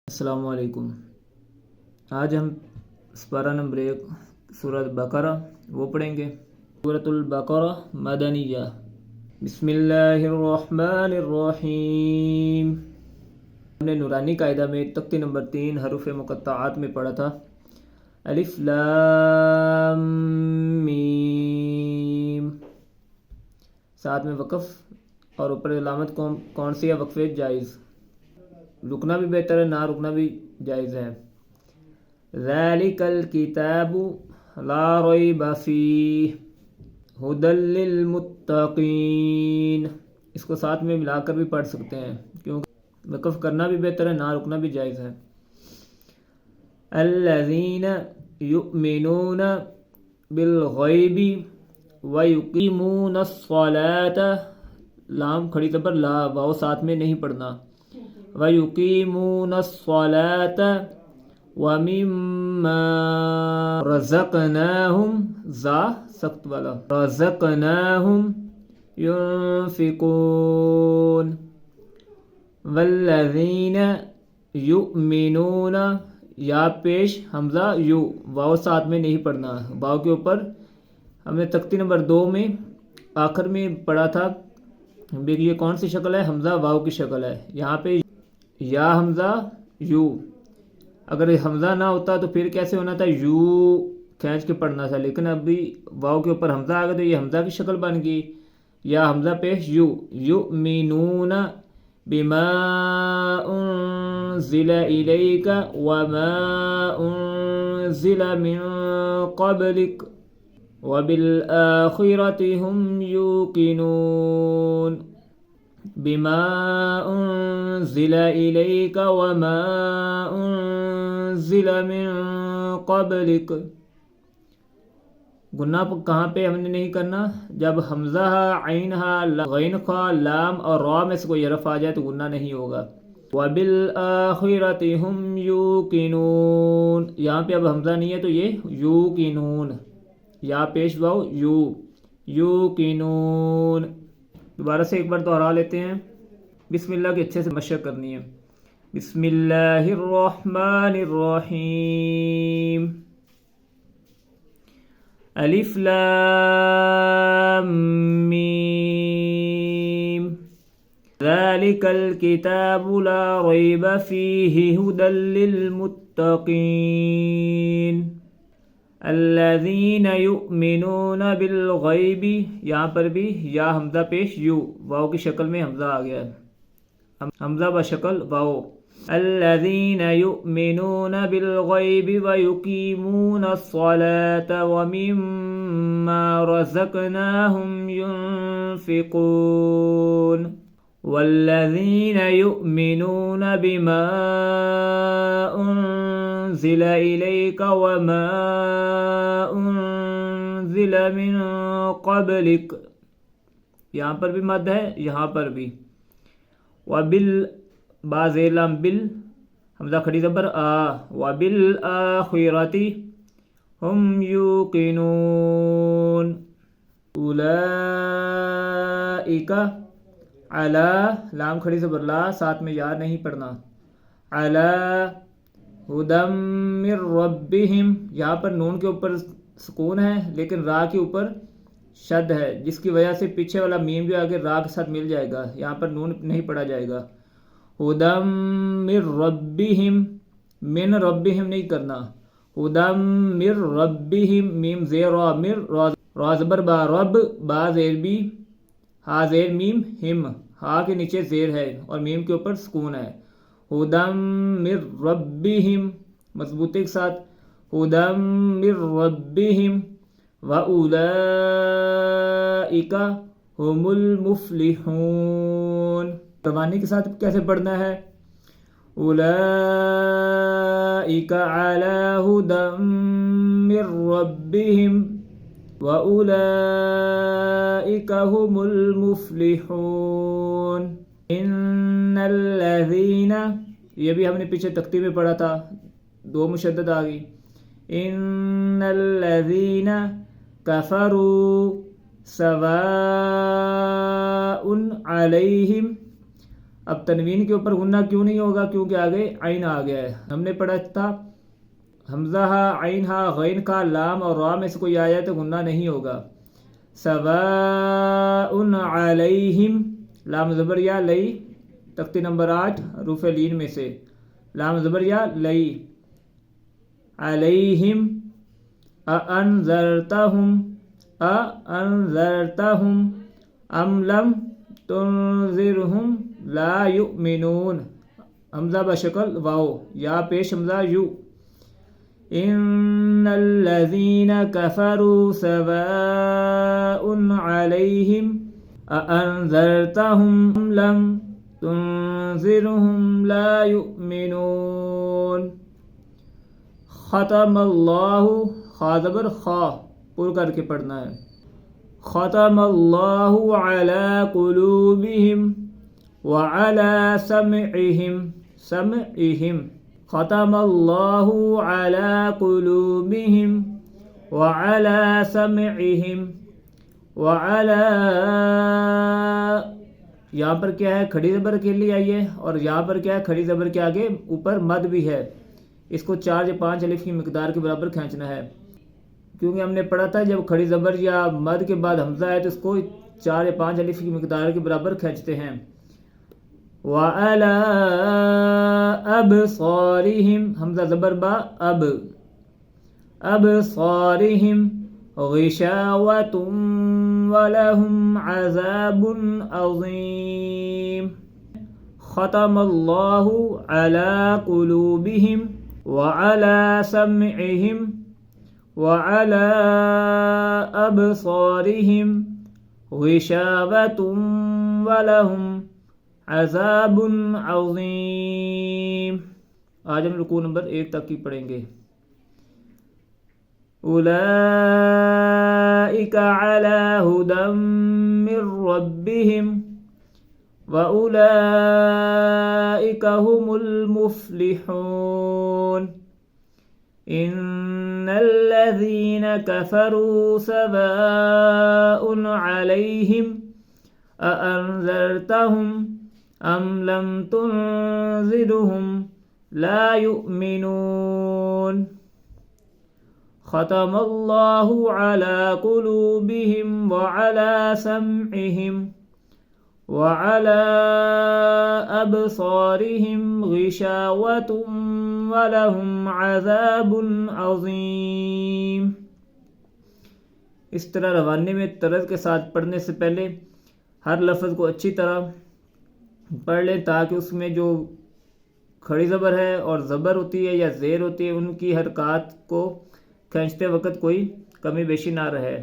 अस्सलाम वालेकुम। आज हम पारा नंबर 1 सूरत बकरा वो पढ़ेंगे। सूरतुल बकरा मदनिया। बिस्मिल्लाहिर्रहमानिर्रहीम। हमने नूरानी कायदा में तख्ती नंबर 3 हरूफ मुक़त्तआत में पढ़ा था। अलिफ लाम मीम। साथ में वक़फ़ और ऊपर अलामत कौन सी है? वक्फ़े जायज़। रुकना भी बेहतर है, ना रुकना भी जायज़ है। ज़ालिकल किताबु ला रैब फीह हुदल लिल मुत्तक़ीन। इसको साथ में मिलाकर भी पढ़ सकते हैं, क्योंकि वक़फ़ करना भी बेहतर है, ना रुकना भी जायज़ है। अल्लज़ीना युमिनूना बिल गैबि व युकीमूनस्सलात। लाम खड़ी ज़बर ला, वाव साथ में नहीं पढ़ना। व युकीमूनस्सलात व मिम्मा रज़क़नाहुम, ज़ा सख्त वाला, रज़क़नाहुम युनफ़िक़ून। वल्लज़ीना युमिनूना, या पेश हमज़ा यू, वाव साथ में नहीं पढ़ना। वाव के ऊपर हमने तख्ती नंबर 2 में आखिर में पढ़ा था। ये कौन सी शक्ल है? हमज़ा वाव की शक्ल है। यहाँ पे या हमज़ा यू, अगर हमज़ा ना होता तो फिर कैसे होना था? यू खींच के पढ़ना था, लेकिन अभी वाव के ऊपर हमज़ा आ गया तो ये हमज़ा की शक्ल बन गई। या हमज़ा पेश यू। युमिनूना बिमा उन्ज़िला इलैका व मा उन्ज़िला मिन क़ब्लिक व बिल आखिरति हुम यूक़िनून। बिमा उन्ज़िला इलैका व मा उन्ज़िला मिन क़ब्लिक। गुन्ना कहाँ पे हमने नहीं करना? जब हमज़ा आइन हा गैन खा लाम और रा में से कोई हरफ आ जाए तो गुन्ना नहीं होगा। वबिल आखिरति हुम यूक़िनून। यहाँ पे अब हमज़ा नहीं है तो ये यूक़िनून, या पेश वाव यू, यूक़िनून। दोबारा से एक बार दोहरा लेते हैं। बिस्मिल्लाह की अच्छे से मशक करनी है। बिस्मिल्लाहिर्रहमानिर्रहीम। अलिफ लाम मीम। ज़ालिकल किताबु ला रैब फीहि हुदल लिल मुत्तक़ीन। अल्लज़ीना युमिनूना बिल गैबि। यहाँ पर भी या हमज़ा पेश यू, वाव की शक्ल में हमज़ा आ गया, हमज़ा बशक्ल वाव। अल्लज़ीना युमिनूना बिल गैबि व युकीमूनस्सलात व मिम्मा रज़क़नाहुम युनफ़िक़ून। वल्लज़ीना युमिनूना बिमा उन्ज़िला इलैका व मा उन्ज़िला मिन क़ब्लिक। यहाँ पर भी मद है, यहाँ पर भी। वबिल बाज़ेलाम बिल, हमज़ा खड़ी ज़बर आ, वबिल आखिरति हुम यूक़िनून। उलाइका अला, लाम खड़ी ज़बर ला, साथ में या नहीं पढ़ना। अला हुदम मिर रब्बिहिम। यहाँ पर नून के ऊपर सुकून है, लेकिन रा के ऊपर शद है, जिसकी वजह से पीछे वाला मीम भी आगे रा के साथ मिल जाएगा। यहाँ पर नून नहीं पढ़ा जाएगा। हुदम मिर रब्बिहिम, मिन रब्बिहिम नहीं करना। हुदम मिर रब्बिहिम, मीम ज़ेर रा, मिर रा ज़बर बा, रब बा ज़ेर बी, हा ज़ेर मीम हिम, हा के नीचे ज़ेर है और मीम के ऊपर सुकून है। हुदम मिर रब्बिहिम, मजबूती के साथ। हुदम मिर रब्बिहिम व उलाइका हुमुल मुफ्लिहून। रवानी के साथ कैसे पढ़ना है? उलाइका अला हुदम मिर रब्बिहिम व उलाइका हुमुल मुफ्लिहून। इन्नल्लज़ीना, ये भी हमने पीछे तख्ती में पढ़ा था, दो मुशद्दद आ गई। इन्नल्लज़ीना कफ़रू सवाउन अलैहिम اب تنوین کے اوپر غنہ کیوں نہیں ہوگا؟ کیونکہ آگے عین آ گیا ہے. ہم نے پڑھا تھا حمزہ ہا، عین ہا، غین کا، لام اور را میں سے کوئی آیا تو غنہ نہیں ہوگا. سواء علیہم، لام زبر یا لئی، تختی نمبر 8 حروف لین میں سے لام زبر یا لئی. علیہم اانذرتہم، اانذرتہم ام لم تنذرہم لا یؤمنون، حمزہ بشکل واو، یا پیش حمزہ یو. ان الذین کفروا سواء علیہم اانذرتہم ام لم تنذرہم لا یؤمنون. ختم اللہ، خا زبر خا پر کر کے پڑھنا ہے. ختم اللہ علی قلوبہم وعلی سمعہم، سمعہم، ختم اللہ علی قلوبہم وعلی سمعہم وعلی، یہاں پر کیا ہے؟ کھڑی زبر کے لیے آئی ہے، اور یہاں پر کیا ہے؟ کھڑی زبر کے آگے اوپر مد بھی ہے. اس کو 4 یا 5 الف کی مقدار کے برابر کھینچنا ہے، کیونکہ ہم نے پڑھا تھا جب کھڑی زبر یا مد کے بعد حمزہ ہے تو اس کو 4 یا 5 الف کی مقدار کے برابر کھینچتے ہیں. وَعَلَىٰ أَبْصَارِهِمْ، حمزہ زبر با، اب، أَبْصَارِهِمْ غِشَاوَةٌ وَلَهُمْ عَذَابٌ عَظِيمٌ. ختم اللہ علی قلوبہم وعلی سمعہم وعلی ابصارہم غشاوۃ ولہم عذاب عظیم. آج ہم رکوع نمبر 1 تک کی پڑھیں گے. اولئک علی ھدی من ربہم وَأُولَئِكَ هُمُ الْمُفْلِحُونَ. إِنَّ الَّذِينَ كَفَرُوا سَوَاءٌ عَلَيْهِمْ أَأَنذَرْتَهُمْ أَمْ لَمْ تُنذِرْهُمْ لَا يُؤْمِنُونَ. ختم اللہ علی قلوبہم وعلی سمعہم وعلى أبصارهم غشاوة ولهم عذاب عظیم. اس طرح روانی میں طرز کے ساتھ پڑھنے سے پہلے ہر لفظ کو اچھی طرح پڑھ لیں تاکہ اس میں جو کھڑی زبر ہے اور زبر ہوتی ہے یا زیر ہوتی ہے ان کی حرکات کو کھینچتے وقت کوئی کمی بیشی نہ رہے.